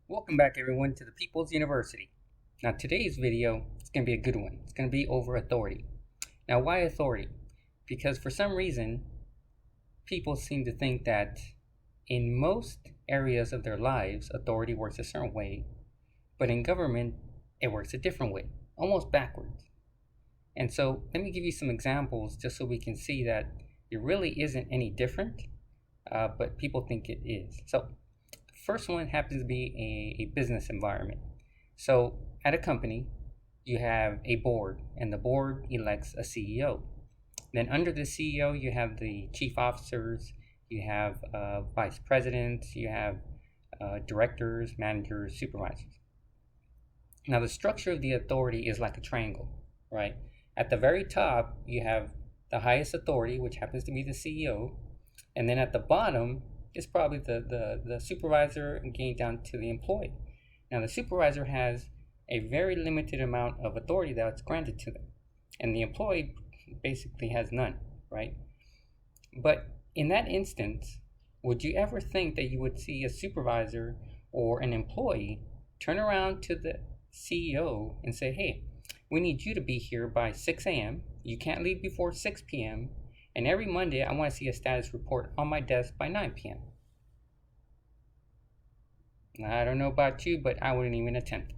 Welcome back everyone to the People's University. Now today's video is going to be a good one. It's going to be over authority. Now why authority? Because for some reason people seem to think that in most areas of their lives authority works a certain way, but in government it works a different way, almost backwards. And so let me give you some examples just so we can see that it really isn't any different, but people think it is. So first one happens to be a business environment. So at a company, you have a board, and the board elects a CEO. Then under the CEO, you have the chief officers, you have vice presidents, you have directors, managers, supervisors. Now the structure of the authority is like a triangle, right? At the very top, you have the highest authority, which happens to be the CEO, and then at the bottom is probably the supervisor and getting down to the employee. Now the supervisor has a very limited amount of authority that's granted to them, and the employee basically has none, right? But in that instance, would you ever think that you would see a supervisor or an employee turn around to the CEO and say, hey, we need you to be here by 6 a.m. You can't leave before 6 p.m. And every Monday, I want to see a status report on my desk by 9 p.m. Now, I don't know about you, but I wouldn't even attempt it.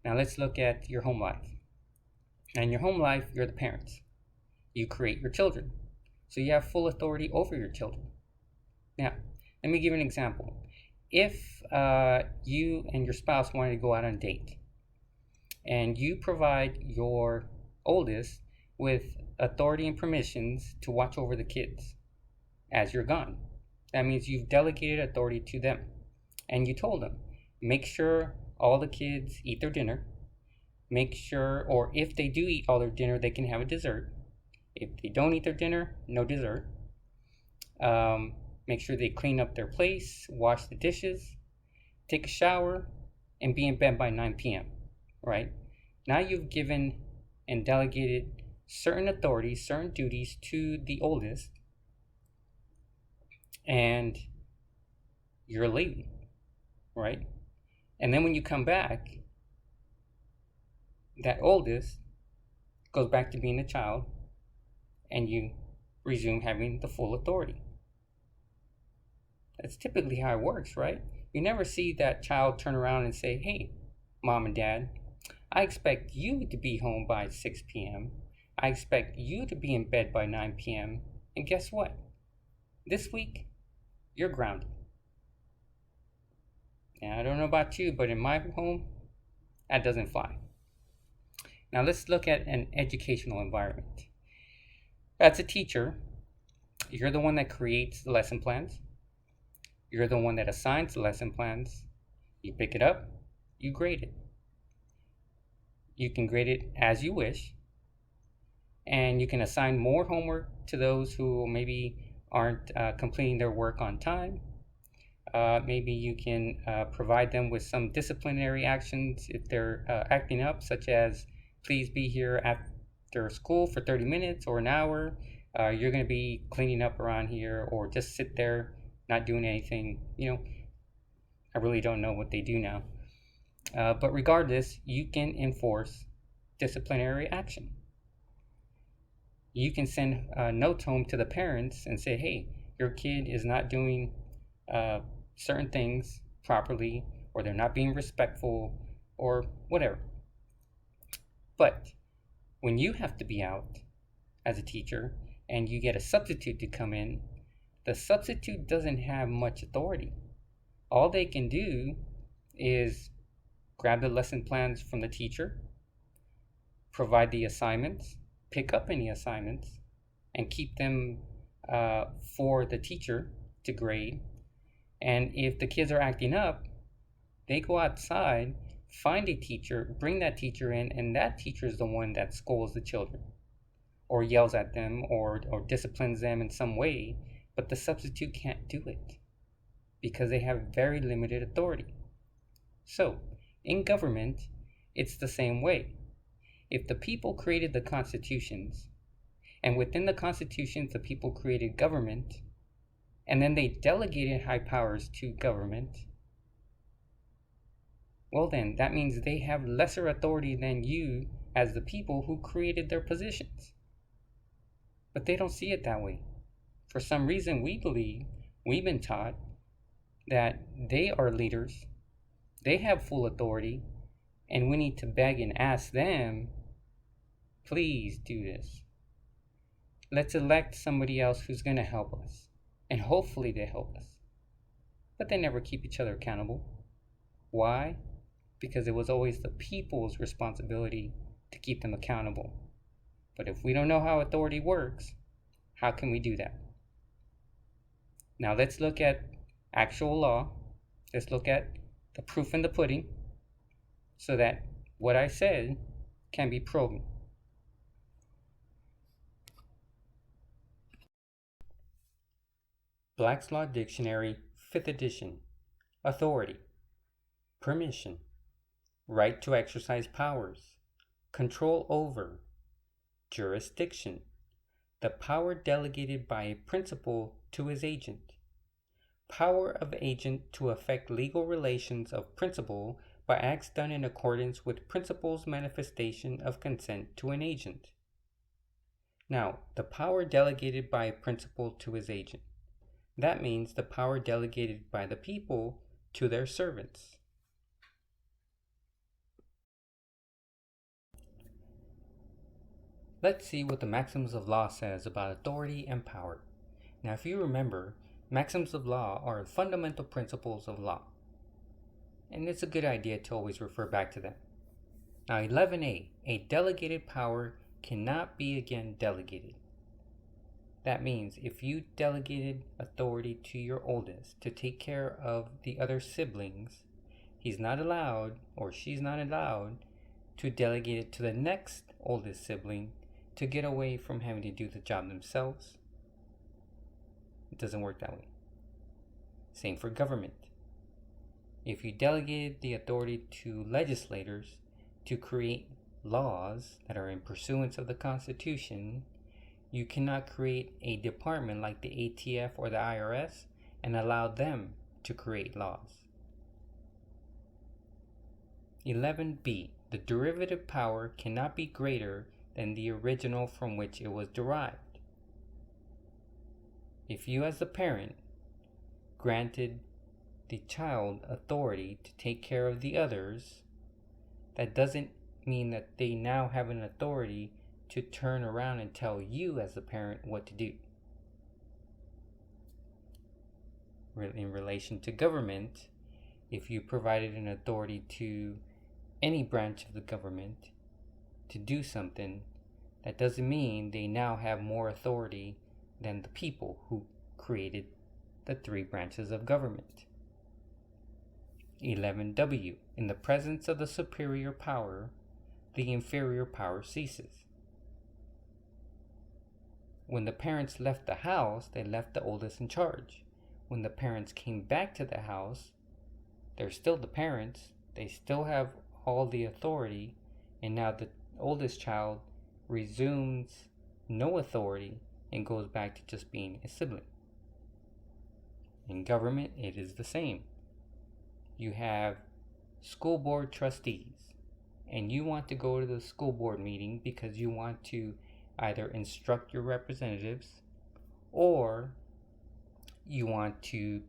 Now, let's look at your home life. And in your home life, you're the parents. You create your children. So you have full authority over your children. Now, let me give you an example. If you and your spouse wanted to go out on a date, and you provide your oldest with authority and permissions to watch over the kids as you're gone. That means you've delegated authority to them. And you told them, make sure all the kids eat their dinner. Make sure, or if they do eat all their dinner, they can have a dessert. If they don't eat their dinner, no dessert. Make sure they clean up their place, wash the dishes, take a shower, and be in bed by 9 p.m. Right? Now you've given and delegated certain authorities, certain duties to the oldest, and you're leaving, right? And then when you come back, that oldest goes back to being a child, and you resume having the full authority. That's typically how it works, right? You never see that child turn around and say, hey, mom and dad, I expect you to be home by 6 p.m. I expect you to be in bed by 9 p.m. And guess what? This week, you're grounded. And I don't know about you, but in my home, that doesn't fly. Now let's look at an educational environment. As a teacher, you're the one that creates the lesson plans. You're the one that assigns the lesson plans. You pick it up, you grade it. You can grade it as you wish, and you can assign more homework to those who maybe aren't completing their work on time. Maybe you can provide them with some disciplinary actions if they're acting up, such as please be here after school for 30 minutes or an hour. You're going to be cleaning up around here, or just sit there not doing anything. I really don't know what they do now. But regardless, you can enforce disciplinary action. You can send notes home to the parents and say, hey, your kid is not doing certain things properly, or they're not being respectful, or whatever. But when you have to be out as a teacher and you get a substitute to come in, the substitute doesn't have much authority. All they can do is grab the lesson plans from the teacher, provide the assignments, pick up any assignments, and keep them for the teacher to grade. And if the kids are acting up, they go outside, find a teacher, bring that teacher in, and that teacher is the one that scolds the children or yells at them or disciplines them in some way. But the substitute can't do it because they have very limited authority. So in government, it's the same way. If the people created the constitutions, and within the constitutions the people created government, and then they delegated high powers to government, well then, that means they have lesser authority than you as the people who created their positions. But they don't see it that way. For some reason, we've been taught that they are leaders, they have full authority, and we need to beg and ask them, please do this. Let's elect somebody else who's going to help us, and hopefully they help us. But they never keep each other accountable. Why? Because it was always the people's responsibility to keep them accountable. But if we don't know how authority works, how can we do that? Now let's look at actual law. Let's look at the proof in the pudding so that what I said can be proven. Black's Law Dictionary, 5th edition. Authority, permission, right to exercise powers, control over, jurisdiction, the power delegated by a principal to his agent, power of agent to affect legal relations of principal by acts done in accordance with principal's manifestation of consent to an agent. Now, the power delegated by a principal to his agent. That means the power delegated by the people to their servants. Let's see what the Maxims of Law says about authority and power. Now, if you remember, Maxims of Law are fundamental principles of law. And it's a good idea to always refer back to them. Now, 11a, a delegated power cannot be again delegated. That means if you delegated authority to your oldest to take care of the other siblings, he's not allowed or she's not allowed to delegate it to the next oldest sibling to get away from having to do the job themselves. It doesn't work that way. Same for government. If you delegated the authority to legislators to create laws that are in pursuance of the Constitution, you cannot create a department like the ATF or the IRS and allow them to create laws. 11b, the derivative power cannot be greater than the original from which it was derived. If you as the parent granted the child authority to take care of the others, that doesn't mean that they now have an authority to turn around and tell you as the parent what to do. In relation to government, if you provided an authority to any branch of the government to do something, that doesn't mean they now have more authority than the people who created the 3 branches of government. 11w, in the presence of the superior power, the inferior power ceases. When the parents left the house, they left the oldest in charge. When the parents came back to the house, they're still the parents, they still have all the authority, and now the oldest child resumes no authority and goes back to just being a sibling. In government, it is the same. You have school board trustees, and you want to go to the school board meeting because you want to either instruct your representatives or you want to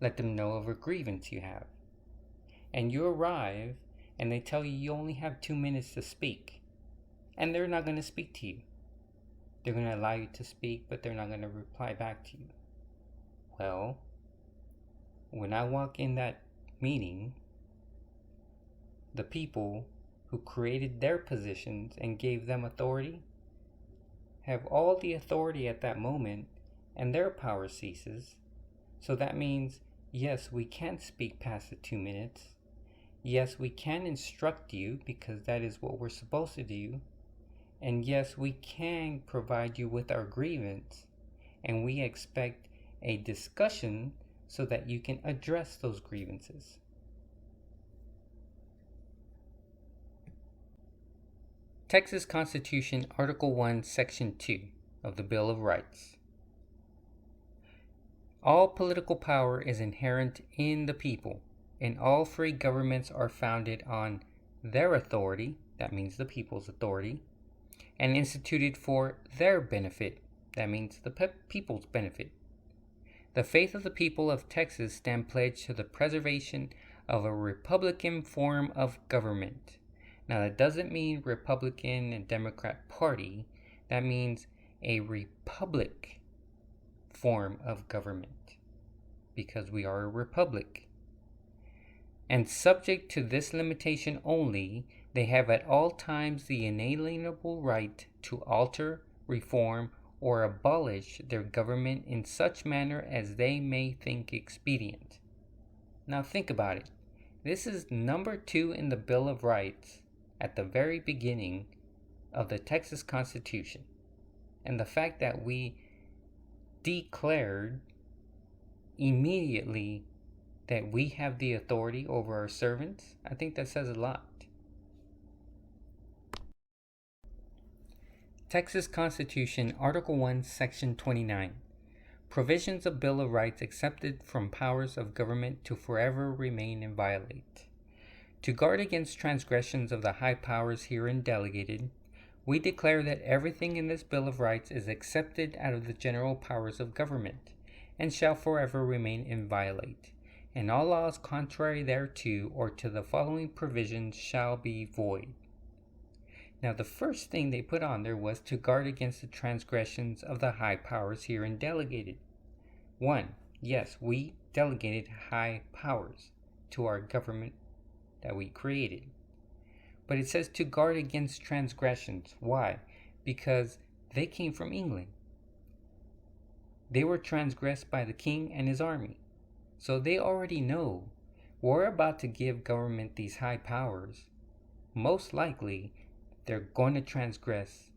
let them know of a grievance you have. And you arrive and they tell you you only have 2 minutes to speak, and they're not going to speak to you. They're going to allow you to speak, but they're not going to reply back to you. Well, when I walk in that meeting, the people who created their positions and gave them authority have all the authority at that moment, and their power ceases. So that means, yes, we can speak past the 2 minutes. Yes, we can instruct you because that is what we're supposed to do. And yes, we can provide you with our grievance, and we expect a discussion so that you can address those grievances. Texas Constitution, Article 1, Section 2 of the Bill of Rights. All political power is inherent in the people, and all free governments are founded on their authority, that means the people's authority, and instituted for their benefit, that means the people's benefit. The faith of the people of Texas stand pledged to the preservation of a Republican form of government. Now, that doesn't mean Republican and Democrat Party. That means a republic form of government, because we are a republic. And subject to this limitation only, they have at all times the inalienable right to alter, reform, or abolish their government in such manner as they may think expedient. Now think about it. This is number 2 in the Bill of Rights at the very beginning of the Texas Constitution. And the fact that we declared immediately that we have the authority over our servants, I think that says a lot. Texas Constitution, Article 1, Section 29. Provisions of Bill of Rights accepted from powers of government to forever remain inviolate. To guard against transgressions of the high powers herein delegated, we declare that everything in this Bill of Rights is accepted out of the general powers of government, and shall forever remain inviolate, and all laws contrary thereto or to the following provisions shall be void. Now, the first thing they put on there was to guard against the transgressions of the high powers herein delegated. 1. Yes, we delegated high powers to our government that we created. But it says to guard against transgressions. Why? Because they came from England. They were transgressed by the king and his army. So they already know we're about to give government these high powers. Most likely, they're going to transgress.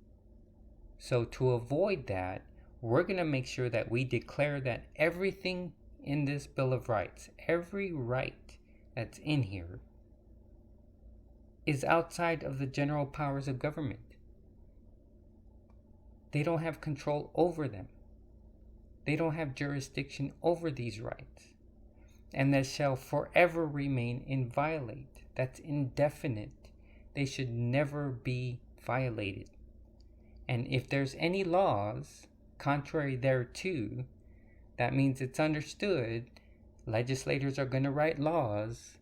So to avoid that, we're going to make sure that we declare that everything in this Bill of Rights, every right that's in here, is outside of the general powers of government. They don't have control over them. They don't have jurisdiction over these rights. And that shall forever remain inviolate. That's indefinite. They should never be violated. And if there's any laws contrary thereto, that means it's understood legislators are going to write laws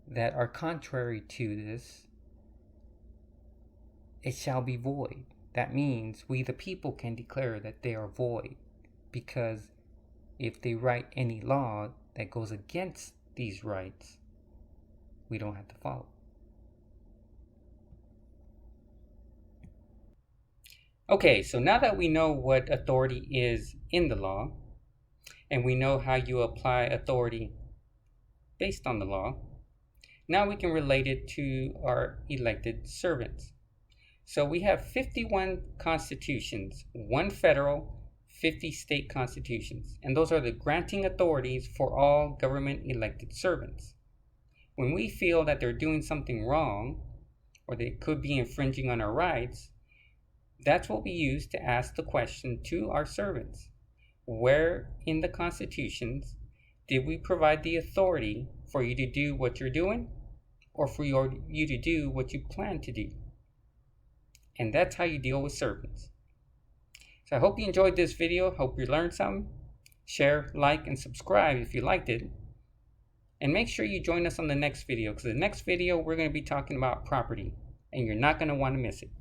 that are contrary to this. It shall be void. That means we the people can declare that they are void, because if they write any law that goes against these rights, we don't have to follow. Okay, so now that we know what authority is in the law, and we know how you apply authority based on the law, now we can relate it to our elected servants. So we have 51 constitutions, 1 federal, 50 state constitutions, and those are the granting authorities for all government elected servants. When we feel that they're doing something wrong, or they could be infringing on our rights, that's what we use to ask the question to our servants. Where in the constitutions did we provide the authority for you to do what you're doing, or for you to do what you plan to do? And that's how you deal with servants. So I hope you enjoyed this video. Hope you learned something. Share, like, and subscribe if you liked it. And make sure you join us on the next video, because the next video we're going to be talking about property, and you're not going to want to miss it.